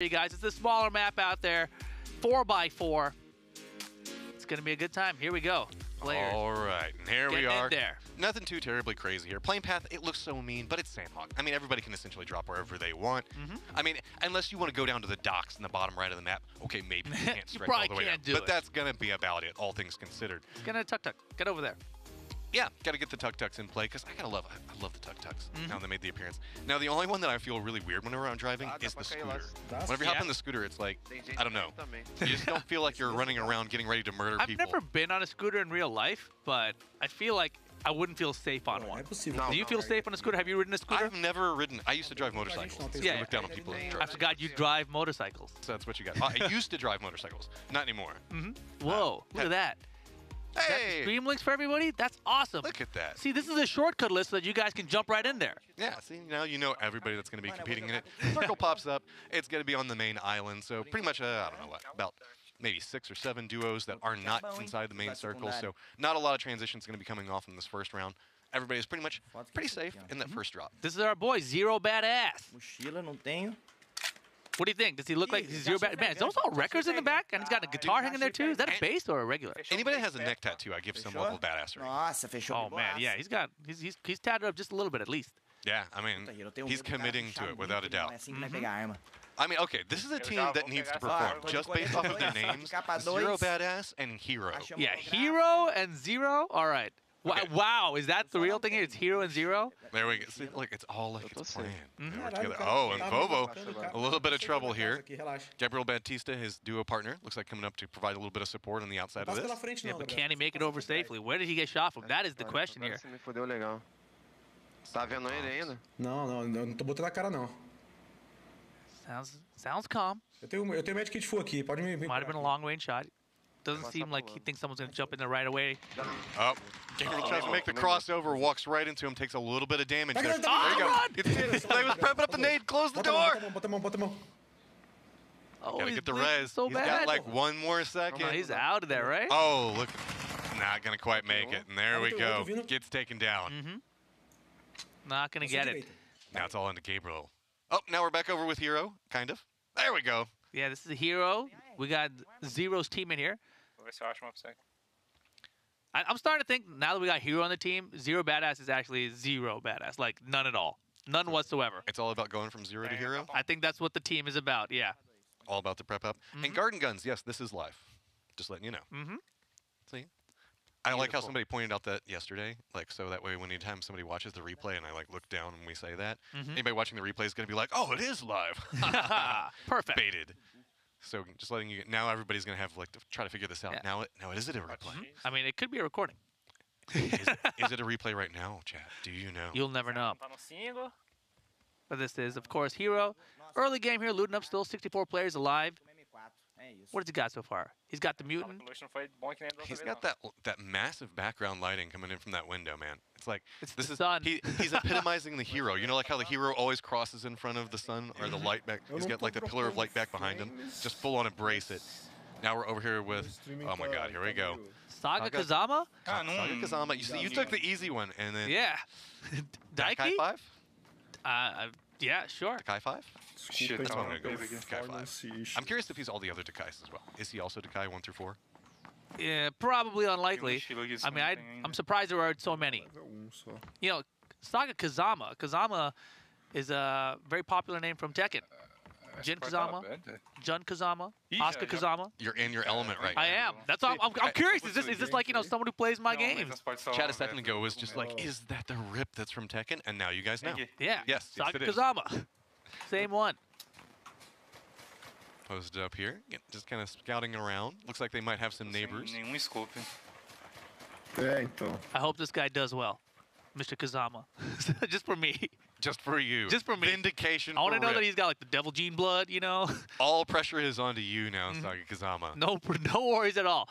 You guys, it's a smaller map out there, 4x4. It's gonna be a good time. Here we go. Players. All right, and here we Getting are. in there. Nothing too terribly crazy here. Playing path, it looks so mean, but it's Sandhawk. I mean, everybody can essentially drop wherever they want. I mean, unless you want to go down to the docks in the bottom right of the map. Okay, maybe you can't stretch all the way down. But that's gonna be about it, all things considered. It's gonna tuk-tuk. Get over there. Yeah, got to get the tuk-tuks in play because I love the tuk-tuks now they made the appearance. Now, the only one that I feel really weird whenever I'm driving is the scooter. Whenever you hop on the scooter, it's like, I don't know. You just don't feel like you're running around getting ready to murder people. I've never been on a scooter in real life, but I feel like I wouldn't feel safe on one. Do you feel safe on a scooter? Have you ridden a scooter? I've never ridden. I used to drive motorcycles. Yeah. I look down on people that drive. I forgot you drive motorcycles. So that's what you got. I used to drive motorcycles. Not anymore. Whoa, look at that. Hey! Stream links for everybody? That's awesome. Look at that. See, this is a shortcut list so that you guys can jump right in there. Yeah, see, now you know everybody that's going to be competing in it. Circle pops up. It's going to be on the main island. So pretty much, I don't know what, about maybe 6 or 7 duos that are not inside the main circle. So not a lot of transitions going to be coming off in this first round. Everybody is pretty safe in that first drop. This is our boy, Zero Badass. Mochila não tenho. What do you think? Does he look like he's Zero Badass? Man, is those all records in the back? And he's got a guitar hanging there too? Is that a bass or a regular? Anybody that has a neck tattoo, I give some level of badassery. Nossa, fechou. Oh man, yeah, he's tatted up just a little bit at least. Yeah, I mean, he's committing to it without a doubt. I mean, okay, this is a team that needs to perform just based off of their names. Zero Badass and Hero. Yeah, Hero and Zero? All right. Okay. Wow, is that the real thing here? It's Hero and Zero? There we go. See, look, it's all like it's planned. They work together. Oh, and Vovo, a little bit of trouble here. Gabriel Batista, his duo partner, looks like coming up to provide a little bit of support on the outside of this. Yeah, but can he make it over safely? Where did he get shot from? That is the question here. Tá vendo ele ainda? Não, não tô botando a cara não. Sounds calm. Eu tenho medkit full aqui, pode me... Might have been a long range shot. Doesn't seem like he thinks someone's going to jump in there right away. Oh, Gabriel tries to make the crossover, walks right into him, takes a little bit of damage there. There Oh, you go. run! They was prepping up the nade, close the door. Bota a mão. Oh, Gotta he's get the bleeding res. so He's bad. got like 1 more second. Oh, he's out of there, right? Oh, look. Not going to quite make it. And there we go. Gets taken down. Not going to get it. Now it's all into Gabriel. Oh, now we're back over with Hero, kind of. There we go. Yeah, this is a Hero. We got Zero's team in here. I'm starting to think, now that we got Hero on the team, Zero Badass is actually Zero Badass. Like, none at all. None whatsoever. It's all about going from 0 to Hero. I think that's what the team is about, yeah. All about the prep up. And Garden Guns, yes, this is live. Just letting you know. See? I like how somebody pointed out that yesterday, like, so that way when anytime somebody watches the replay and I like look down and we say that, anybody watching the replay is going to be like, oh, it is live. Perfect. Baited. So just letting you, now everybody's going to have like to try to figure this out. Yeah. Now is it a replay? I mean, it could be a recording. Is it a replay right now, chat? Do you know? You'll never know. But this is, of course, Hero. Early game here, looting up still, 64 players alive. What has he got so far? He's got the mutant. He's got that massive background lighting coming in from that window, man. It's like the sun. He's epitomizing the Hero. You know, like how the Hero always crosses in front of the sun or the light back. He's got like the pillar of light back behind him. Just full on embrace it. Now we're over here with. Oh my God! Here we go. Saga Kazama? Saga Kazama. You see, you took the easy one, and then. Yeah. Dakai 5? Yeah, sure. Dakai 5? Shit, That's what I'm gonna go with. Dakai 5. I'm curious if he's all the other Dakais as well. Is he also Dakai 1 through 4? Yeah, probably unlikely. I mean, I'm surprised there are so many. You know, Saga Kazama. Kazama is a very popular name from Tekken. Jin Kazama, Jun Kazama, Asuka Kazama. You're in your element right I now. am. That's all. I'm curious. Is this like, you know, someone who plays my games? Chat a second ago was just like, is that the rip that's from Tekken? And now you guys know. Yeah. Yes, Saga it is. Kazama. Same one. Posted up here, just kind of scouting around. Looks like they might have some neighbors. I hope this guy does well, Mr. Kazama. Just for me. Just for you. Just for me. Vindication. I want to for know Rip. that he's got like the devil gene blood, you know. All pressure is onto you now, Saga Kazama. No worries at all.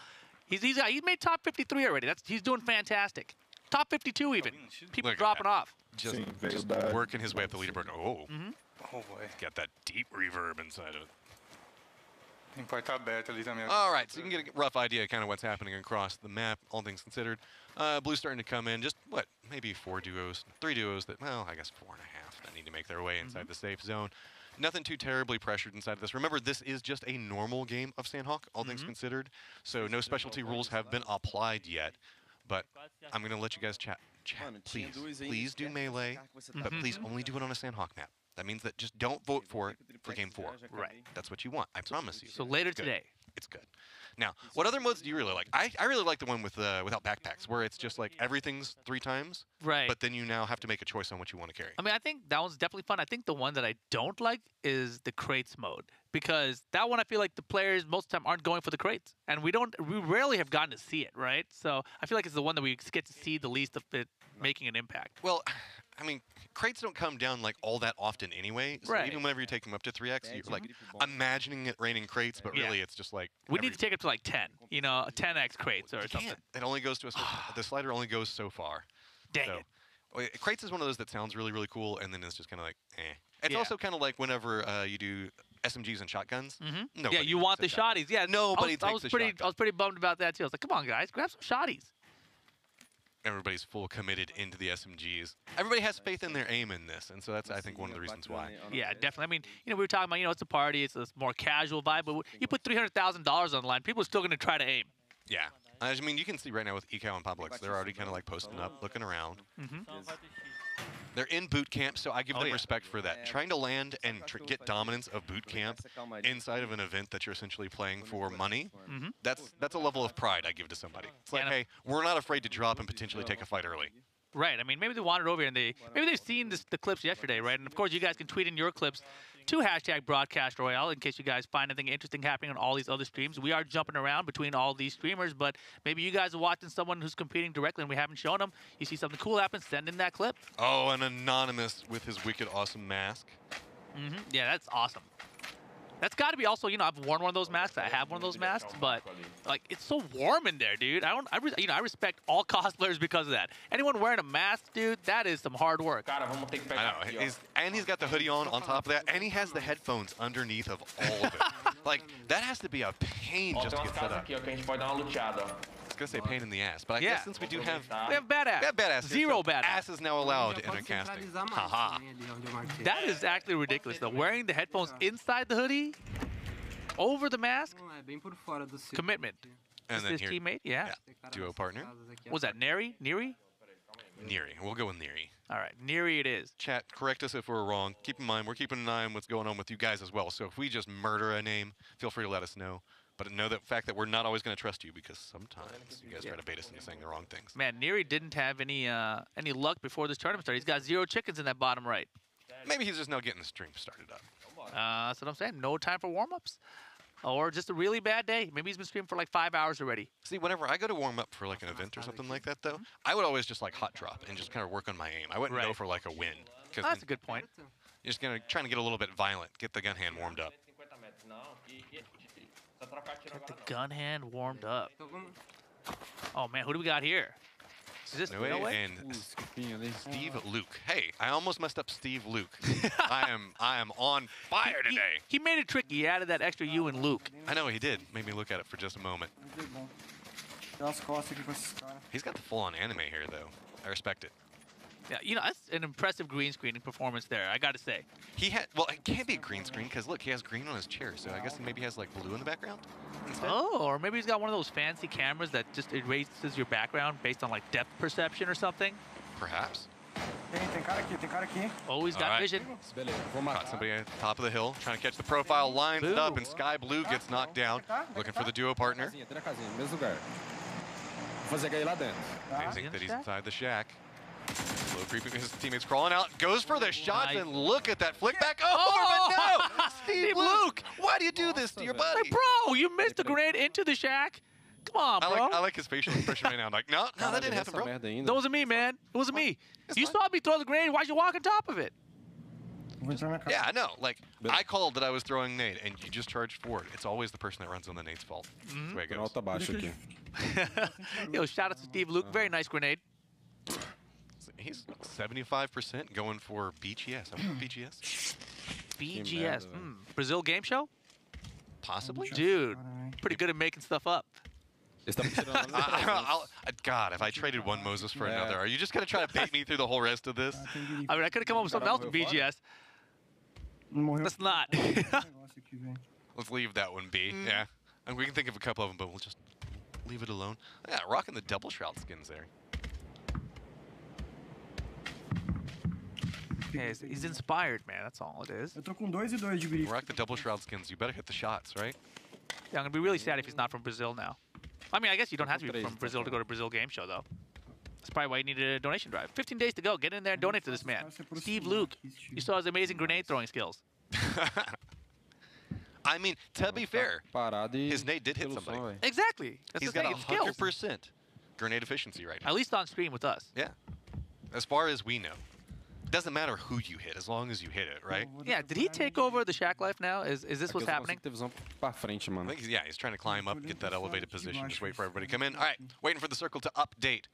He's made top 53 already. He's doing fantastic. Top 52 even. People Look at dropping that. off. Just working his way up the leaderboard. Oh, oh boy, got that deep reverb inside of it. All right, so you can get a rough idea kind of what's happening across the map, all things considered. Blue's starting to come in, just, what, maybe 4 duos, 3 duos that, well, I guess 4.5 that need to make their way inside the safe zone. Nothing too terribly pressured inside of this. Remember, this is just a normal game of Sandhawk, all things considered. So no specialty rules have been applied yet. But I'm going to let you guys chat. Please do melee, but please only do it on a Sandhawk map. That means that just don't vote for it for Game 4. Right. That's what you want. I promise you. So later today. It's good. Now, what other modes do you really like? I really like the one with without backpacks, where it's just like everything's 3 times. Right. But then you now have to make a choice on what you want to carry. I mean, I think that one's definitely fun. I think the one that I don't like is the crates mode, because that one I feel like the players most of the time aren't going for the crates, and we rarely have gotten to see it, right? So I feel like it's the one that we get to see the least of it making an impact. Well, I mean, crates don't come down like all that often anyway. So even whenever you take them up to 3x, you're like imagining it raining crates, but really it's just like we need to take it to like 10, you know, 10x crates or something. It only goes to the slider only goes so far. Dang it. Crates is one of those that sounds really, really cool, and then it's just kind of like, eh. It's also kind of like whenever you do SMGs and shotguns. Yeah, you want the shotties. Yeah, nobody takes the shotgun. I was pretty bummed about that too. I was like, come on, guys, grab some shotties. Everybody's full committed into the SMGs. Everybody has faith in their aim in this, and so that's, I think, one of the reasons why. Yeah, definitely. I mean, you know, we were talking about, you know, it's a party, it's a more casual vibe, but you put $300,000 on the line, people are still going to try to aim. Yeah. I mean, you can see right now with Ecow and Publix, they're already kind of like posting up, looking around. They're in boot camp, so I give them respect for that. Trying to land and get dominance of boot camp inside of an event that you're essentially playing for money, that's a level of pride I give to somebody. It's like, hey, we're not afraid to drop and potentially take a fight early. Right. I mean, maybe they wandered over here and maybe they've seen the clips yesterday, right? And of course, you guys can tweet in your clips to #BroadcastRoyale in case you guys find anything interesting happening on all these other streams. We are jumping around between all these streamers, but maybe you guys are watching someone who's competing directly and we haven't shown them. You see something cool happen, send in that clip. Oh, an anonymous with his wicked awesome mask. Yeah, that's awesome. That's got to be also, you know, I've worn one of those masks. I have one of those masks, but like it's so warm in there, dude. I respect all cosplayers because of that. Anyone wearing a mask, dude, that is some hard work. I know. He's got the hoodie on top of that, and he has the headphones underneath of all of it. Like that has to be a pain just to get set up. I was gonna say pain in the ass, but I guess since we have badass. We have badass. Zero badass. Ass is now allowed in a casting. Haha. That is actually ridiculous though. Wearing the headphones inside the hoodie, over the mask. Commitment. And then his teammate, yeah. Duo partner. What was that Neri? Neri. We'll go with Neri. All right, Neri it is. Chat, correct us if we're wrong. Keep in mind, we're keeping an eye on what's going on with you guys as well. So if we just murder a name, feel free to let us know. But know the fact that we're not always going to trust you because sometimes you guys try to bait us into saying the wrong things. Man, Neri didn't have any luck before this tournament started. He's got 0 chickens in that bottom right. Maybe he's just now getting the stream started up. That's what I'm saying. No time for warm-ups. Or just a really bad day. Maybe he's been streaming for like 5 hours already. See, whenever I go to warm up for like an event or something like that, though, I would always just like hot drop and just kind of work on my aim. I wouldn't go for like a win. That's a good point. You're just trying to get a little bit violent, get the gun hand warmed up. Get the gun hand warmed up. Oh man, who do we got here? Is this Noe and Steve Luke. Hey, I almost messed up Steve Luke. I am on fire today. He made it tricky. He added that extra U in Luke. I know he did. Made me look at it for just a moment. He's got the full-on anime here, though. I respect it. Yeah, you know, that's an impressive green screening performance there, I got to say. Well, it can't be a green screen because, look, he has green on his chair, so I guess he maybe has, like, blue in the background instead. Oh, or maybe he's got one of those fancy cameras that just erases your background based on, like, depth perception or something. Perhaps. Oh, he's got vision. Caught somebody at the top of the hill, trying to catch the profile, lines it up, and Sky Blue gets knocked down, looking for the duo partner. Amazing that he's inside the shack. Slow creeping, his teammates crawling out, goes for the shots, and look at that flick back over, but no! Steve Luke, why do you do this to your buddy? Hey, bro, you missed the grenade into the shack. Come on, bro. I like his facial expression right now. I'm like, no, that didn't happen, bro. That wasn't me, man. It wasn't me. You saw me throw the grenade. Why'd you walk on top of it? Yeah, I know. Like, I called that I was throwing nade, and you just charged forward. It's always the person that runs on the nade's fault. That's the way it goes. Yo, shout out to Steve Luke. Very nice grenade. He's 75% going for BGS. I wonder BGS. BGS. Brazil game show? Possibly. Dude, pretty good at making stuff up. God, if I traded one Moses for another, are you just going to try to bait me through the whole rest of this? I mean, I could have come up with something else with BGS. Let's not. Let's leave that one be. Yeah. And we can think of a couple of them, but we'll just leave it alone. Yeah, rocking the double shroud skins there. Yeah, he's inspired, man. That's all it is. Eu tô com 2 e 2 de grife. Rock the double shroud skins. You better hit the shots, right? Yeah, I'm gonna be really sad if he's not from Brazil now. I mean, I guess you don't have to be from Brazil to go to Brazil Game Show, though. That's probably why you needed a donation drive. 15 days to go. Get in there and donate to this man. Steve Luke. You saw his amazing grenade throwing skills. I mean, to be fair, his nade did hit somebody. Exactly. That's He's the got thing. It's skills. 100% grenade efficiency right now. At least on stream with us. Yeah. As far as we know. Doesn't matter who you hit, as long as you hit it, right? Yeah, did he take over the Shack Life now? Is this what's happening? I think he's trying to climb up, get that elevated position, just wait for everybody to come in. All right, waiting for the circle to update.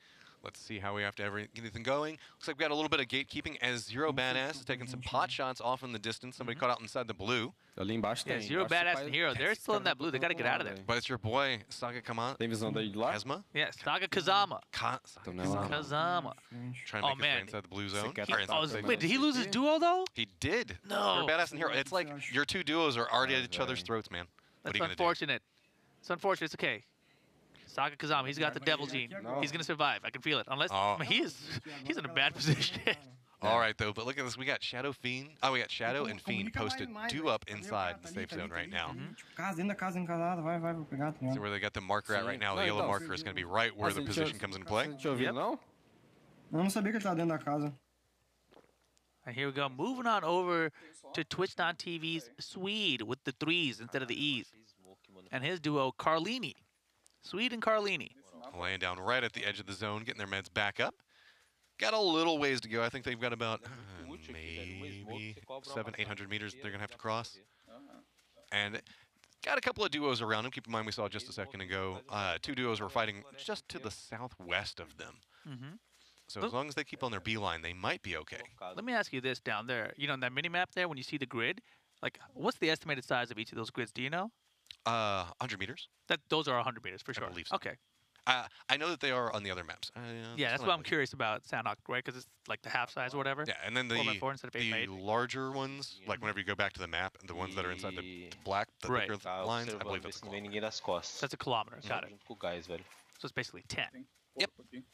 Let's see how we have to get anything going. Looks like we got a little bit of gatekeeping as Zero Badass is taking some pot shots off in the distance. Somebody caught out inside the blue. Yeah, Zero Badass and Hero, they're still in that blue. They got to get out of there. But it's your boy, Saga Kazama? Yeah, Saga Kazama. Kazama. Trying to make his way inside the blue zone. Wait, did he lose his duo, though? He did. No. Zero Badass and Hero. It's like your two duos are already at each other's throats, man. What That's are you going to do? unfortunate. It's unfortunate. It's okay. Saga Kazama, he's got the devil gene. He's going to survive. I can feel it. Unless he's in a bad position. All right, though, but look at this. We got Shadow Fiend. Oh, we got Shadow and Fiend posted two up inside the safe zone right now. See where they got the marker at right now. The yellow marker is going to be right where the position comes into play. Yep. Eu não sabia que ele tava dentro da casa. And here we go. Moving on over to Twitch.tv's Swede with the 3s instead of the E's. And his duo, Carlini. Swede and Carlini. Laying down right at the edge of the zone, getting their meds back up. Got a little ways to go. I think they've got about maybe 700-800 meters they're going to have to cross. And got a couple of duos around them. Keep in mind we saw just a second ago, two duos were fighting just to the southwest of them. So as long as they keep on their beeline, they might be okay. Let me ask you this down there. You know, in that mini-map there, when you see the grid, like, what's the estimated size of each of those grids? Do you know? 100 meters. Those are 100 meters, for sure. I believe so. Okay. I know that they are on the other maps. Yeah, that's what I'm curious about Sanhok, right? Because it's like the half size or whatever. Yeah, and then the 4x4 instead of 8x8. larger ones, like whenever you go back to the map, the ones that are inside the black, the bigger lines, I believe that's a kilometer. That's a kilometer. Got it. So it's basically 10. Yep.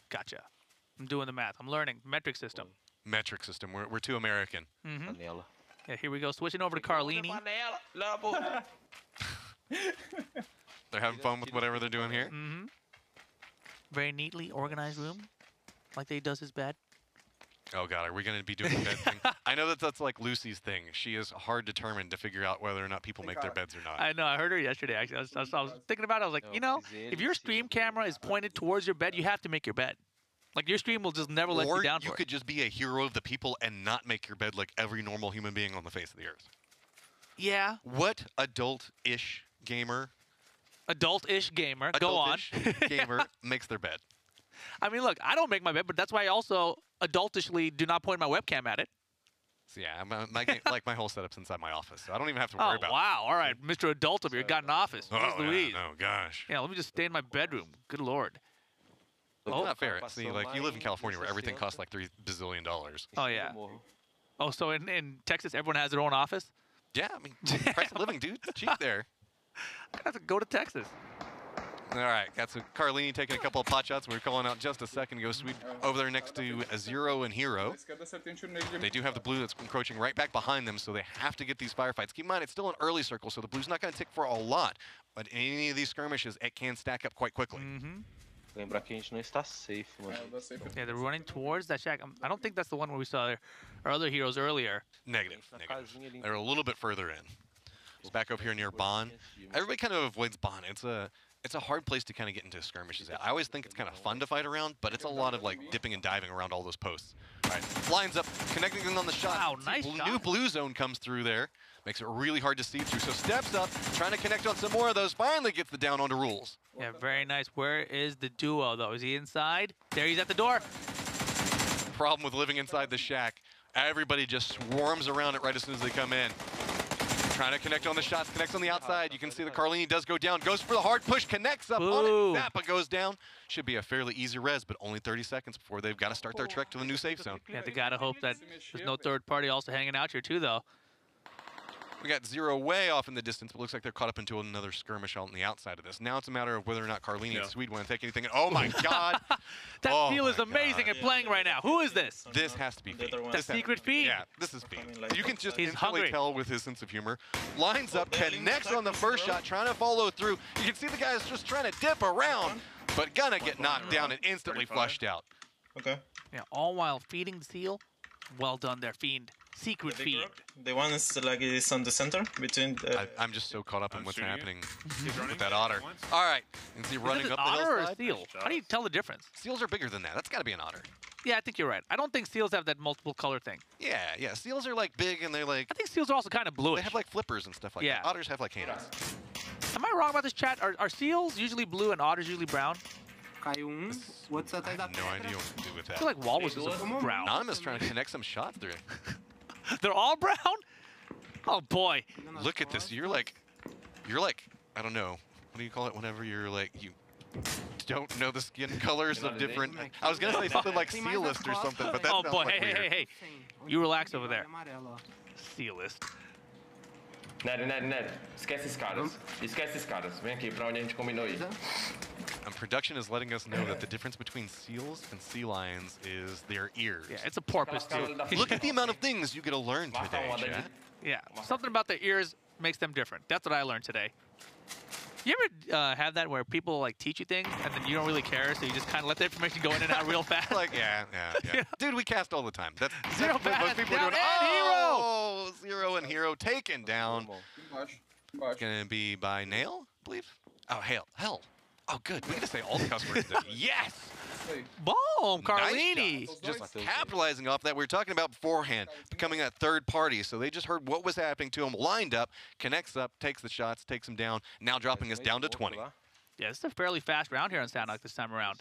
Gotcha. I'm doing the math. I'm learning. Metric system. Metric system. We're too American. Yeah, here we go. Switching over to Carlini. They're having fun with whatever they're doing here. Very neatly organized room, like they does his bed. Oh God, are we going to be doing the bed thing? I know that's like Lucy's thing. She is hard determined to figure out whether or not people make their beds or not. I know. I heard her yesterday. Actually, I was thinking about it. I was like, you know, if your stream camera is pointed towards your bed, you have to make your bed. Like your stream will just never let you down. Or you could just be a hero of the people and not make your bed like every normal human being on the face of the earth. Yeah. What adult-ish gamer? Adult-ish gamer. Go on. Gamer makes their bed. I mean, look, I don't make my bed, but that's why I also adultishly do not point my webcam at it. So yeah, my whole setup's inside my office, so I don't even have to worry about it. Oh, wow. All right, Mr. Adult over here got an office. Oh, Louise. yeah, no, gosh. Yeah, let me just stay in my bedroom. Good Lord. That's not fair. See, like, you live in California where everything costs like $3 bazillion. Oh, yeah. Oh, so in Texas, everyone has their own office? Yeah, I mean, price of living, dude. Cheap there. I have to go to Texas. All right, got some Carlini taking a couple of pot shots. We were calling out just a second ago. Sweet over there next to Zero and Hero. They do have the blue that's encroaching right back behind them, so they have to get these firefights. Keep in mind, it's still an early circle, so the blue's not going to tick for a lot. But in any of these skirmishes, it can stack up quite quickly. Lembrar que a gente não está safe, mano. Yeah, they're running towards that shack. I don't think that's the one where we saw our other heroes earlier. Negative. They're a little bit further in. It's back up here near Bon. Everybody kind of avoids Bon. It's a hard place to kind of get into skirmishes. I always think it's kind of fun to fight around, but it's a lot of like dipping and diving around all those posts. All right, lines up, connecting them on the shot. Wow, nice shot. New blue zone comes through there. Makes it really hard to see through. So steps up, trying to connect on some more of those. Finally gets the down onto rules. Yeah, very nice. Where is the duo, though? Is he inside? There, he's at the door. Problem with living inside the shack. Everybody just swarms around it right as soon as they come in. Trying to connect on the shots, connects on the outside. You can see the Carlini does go down, goes for the hard push, connects up on it. Zappa goes down. Should be a fairly easy res, but only 30 seconds before they've got to start their trek to the new safe zone. Yeah, they got to hope that there's no third party also hanging out here, too, though. We got Zero way off in the distance, but looks like they're caught up into another skirmish on the outside of this. Now it's a matter of whether or not Carlini and Swede want to take anything. Oh my God! That Seal is amazing at playing right now. Who is this? This has to be Fiend. The secret Fiend? Yeah, this is Fiend. You can just He's instantly hungry. tell with his sense of humor. Lines up, connects on the first shot, trying to follow through. You can see the guy's just trying to dip around, but gonna get knocked down and instantly flushed out. Okay. Yeah, all while feeding the Seal. Well done there, Fiend. Secret Fiend. The one is like is on the center between. I'm just so caught up in what's happening with that otter. All right, and see running Is it up an the otter or a hillside. seal? How do you tell the difference? Seals are bigger than that. That's got to be an otter. Yeah, I think you're right. I don't think seals have that multiple color thing. Yeah. Seals are like big and they're like. I think seals are also kind of bluish. They have like flippers and stuff like that. Otters have like halos. Am I wrong about this, chat? Are seals usually blue and otters usually brown? Caiu o outro I have no idea what to do with I that. feel like walruses are brown. Anonymous trying to connect some shots through. They're all brown? Oh boy. Look at this. You're like, I don't know. What do you call it whenever you're like, you don't know the skin colors of different. I was going to say something like Sealist or something, but that Oh sounds boy, like weird. hey. You relax over there. Sealist. Ned. Esquece esses caras. Esquece esses caras. Vem aqui, pra onde a gente combinou ir. And production is letting us know that the difference between seals and sea lions is their ears. Yeah, it's a porpoise too. Look at the amount of things you get to learn today, Chad. Yeah, something about their ears makes them different. That's what I learned today. You ever have that where people like teach you things and then you don't really care, so you just kind of let the information go in and out real fast? Like, yeah. Dude, we cast all the time. That's Zero what pass, most people are down, doing. and Oh, Zero and Hero taken down. It's going to be by Nail, I believe. Oh, hell. Oh, good. We get to say all the cuss words. Yes! Boom, Carlini. Nice just capitalizing off that we were talking about beforehand, becoming that third party. So they just heard what was happening to him, lined up, connects up, takes the shots, takes him down, now dropping us down to 20. Yeah, this is a fairly fast round here on Sandhawk this time around.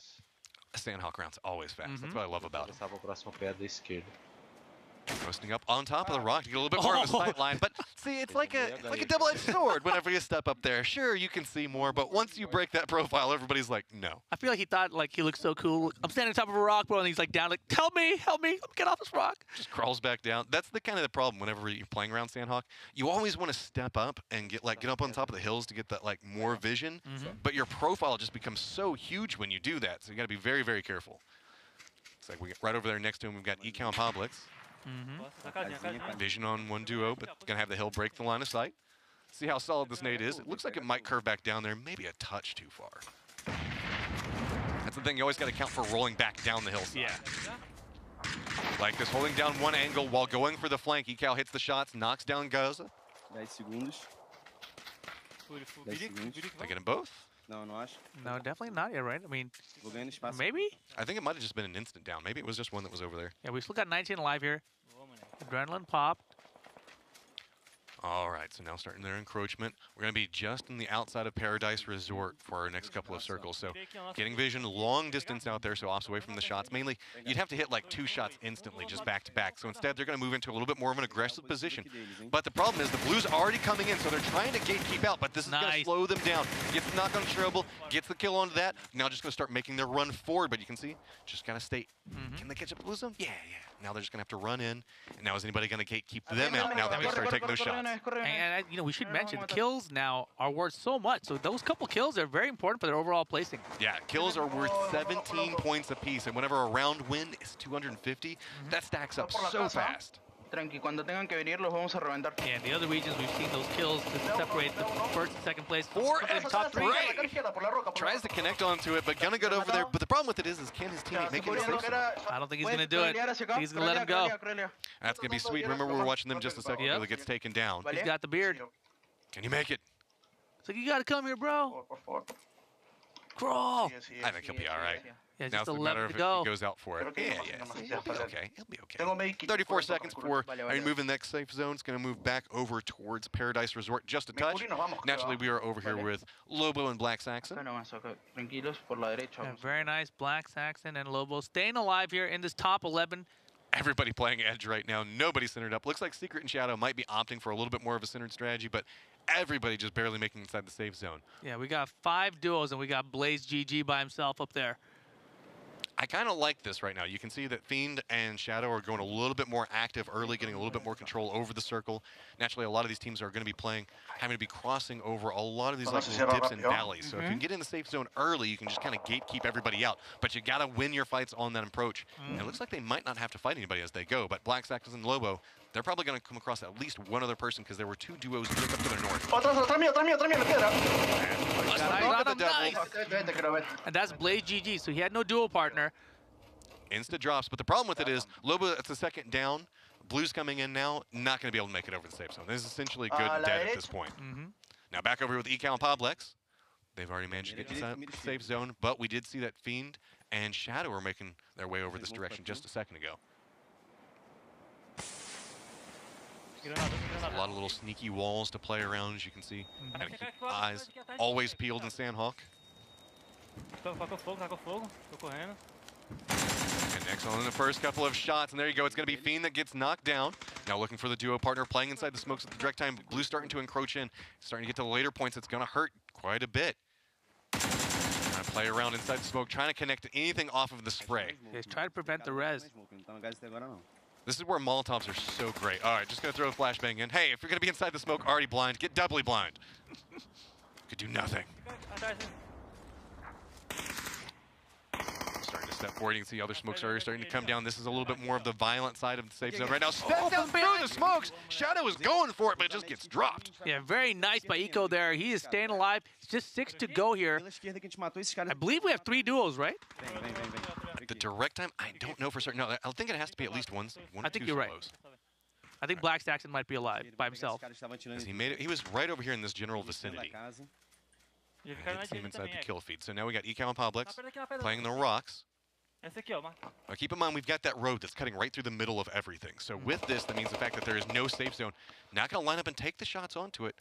Sandhawk round's always fast. That's what I love about it. Esquerda. Coasting up on top of the rock to get a little bit more of a sight line. But see, it's like a double-edged sword whenever you step up there. Sure, you can see more, but once you break that profile, everybody's like, no. I feel like he thought like he looked so cool. I'm standing on top of a rock, bro, and he's like down, like, help me, get off this rock. Just crawls back down. That's the kind of the problem whenever you're playing around Sandhawk. You always want to step up and get up on top of the hills to get that like more vision, but your profile just becomes so huge when you do that. So you got to be very, very careful. It's like we get right over there next to him. We've got Ecount Publix. Vision on one duo, but gonna have the hill break the line of sight. See how solid this nade is. It looks like it might curve back down there, maybe a touch too far. That's the thing, you always gotta count for rolling back down the hillside. Yeah. Like this, holding down one angle while going for the flank. Ecal hits the shots, knocks down Gaza. 10 segundos. 10 segundos. Did I get them both? Não, não acho. No, definitely not yet, right? I mean, Vou ganhando espaço. maybe? I think it might have just been an instant down. Maybe it was just one that was over there. Yeah, we still got 19 alive here. Adrenaline pop. All right, so now starting their encroachment. We're going to be just in the outside of Paradise Resort for our next couple of circles. So getting vision long distance out there, so ops away from the shots. Mainly, you'd have to hit like 2 shots instantly just back to back. So instead, they're going to move into a little bit more of an aggressive position. But the problem is the Blues are already coming in, so they're trying to gatekeep out, but this is going to slow them down. Gets the knock on Trouble, gets the kill onto that. Now just going to start making their run forward, but you can see, just got to stay. Can they catch up Blue Zone? Yeah. Now they're just going to have to run in. And now is anybody going to gatekeep them out now that they start taking those shots? And you know, we should mention the kills now are worth so much. So those couple kills are very important for their overall placing. Yeah, kills are worth 17 points apiece. And whenever a round win is 250, that stacks up so fast. Tranqui, cuando tengan que venir los vamos a reventar. Yeah, in the other regions, we've seen those kills to separate the first and second place. Top 3. Tries to connect onto it, but gonna go over there. But the problem with it is can his teammate make it safe? I don't think he's gonna do it. He's gonna let him go. That's gonna be sweet. Remember, we were watching them just a second ago. That gets taken down. He's got the beard. Can you make it? It's like, you gotta come here, bro. Crawl. I think he'll be all right. Yeah, now it's a matter of if he goes out for it. Yeah. He'll be okay. He'll be okay. 34 seconds before I move in the next safe zone. It's going to move back over towards Paradise Resort just a touch. Naturally, we are over here with Lobo and Black Saxon. Yeah, very nice. Black Saxon and Lobo staying alive here in this top 11. Everybody playing edge right now. Nobody centered up. Looks like Secret and Shadow might be opting for a little bit more of a centered strategy, but everybody just barely making inside the safe zone. Yeah, we got 5 duos, and we got Blaze GG by himself up there. I kind of like this right now. You can see that Fiend and Shadow are going a little bit more active early, getting a little bit more control over the circle. Naturally, a lot of these teams are going to be playing, having to be crossing over a lot of these like little dips and valleys. So if you can get in the safe zone early, you can just kind of gatekeep everybody out. But you got to win your fights on that approach. And it looks like they might not have to fight anybody as they go. But Black Saxons and Lobo, they're probably going to come across at least one other person because there were two duos just up to their north. And that's Blaze GG, so he had no duo partner. Insta drops, but the problem with it is Lobo, it's the second down. Blue's coming in now, not going to be able to make it over the safe zone. This is essentially good and dead at this point. Now back over here with Ecal and Poblex. They've already managed to get to the safe zone, but we did see that Fiend and Shadow were making their way over this direction just a second ago. A lot of little sneaky walls to play around, as you can see. Gotta keep eyes always peeled in Sandhawk. And excellent in the first couple of shots, and there you go. It's going to be Fiend that gets knocked down. Now looking for the duo partner, playing inside the smokes at the direct time. Blue starting to encroach in, starting to get to the later points. It's going to hurt quite a bit. Trying to play around inside the smoke, trying to connect to anything off of the spray. He's trying to prevent the res. This is where Molotovs are so great. All right, just going to throw a flashbang in. Hey, if you're going to be inside the smoke, already blind, get doubly blind. Could do nothing. Starting to step forward. You can see other smokes are starting to come down. This is a little bit more of the violent side of the safe zone right now. Step down through the smokes. Shadow is going for it, but it just gets dropped. Yeah, very nice by Eco there. He is staying alive. It's just 6 to go here. I believe we have 3 duos, right? The direct time, I don't know for certain. No, I think it has to be at least one I think you're right. I think Black Saxon might be alive by himself. He made it. He was right over here in this general vicinity. I didn't see him inside the kill feed. So now we got Ecal and Poblex playing the rocks. Now keep in mind, we've got that road that's cutting right through the middle of everything. So with this, that means the fact that there is no safe zone. Not going to line up and take the shots onto it.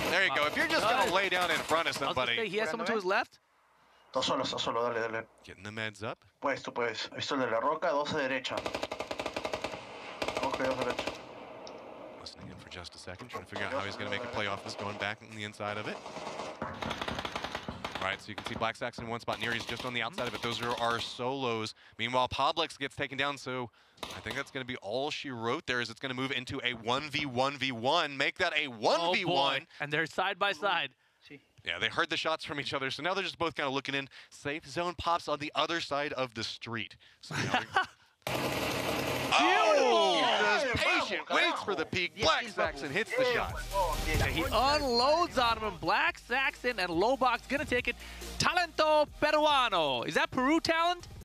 There you go. If you're just going to lay down in front of somebody. He has someone to his left. Está solo, dale. Getting the meds up. Puedes, tú puedes. He visto el de la roca, 12 derecha. Okay, 12 derecha. Listening in for just a second, trying to figure out how he's going to make a play off this, going back on the inside of it. All right, so you can see Black Saxon in one spot. Neary's just on the outside of it. Those are our solos. Meanwhile, Poblex gets taken down, so I think that's going to be all she wrote there. Is it's going to move into a 1v1v1. Make that a 1v1. Oh, and they're side by side. Yeah, they heard the shots from each other, so now they're just both kind of looking in. Safe zone pops on the other side of the street. So now oh, just patient, waits for the peak. Black Saxon hits the shot. Yeah, he unloads on him. Black Saxon and Loboc's gonna take it. Talento Peruano. Is that Peru talent?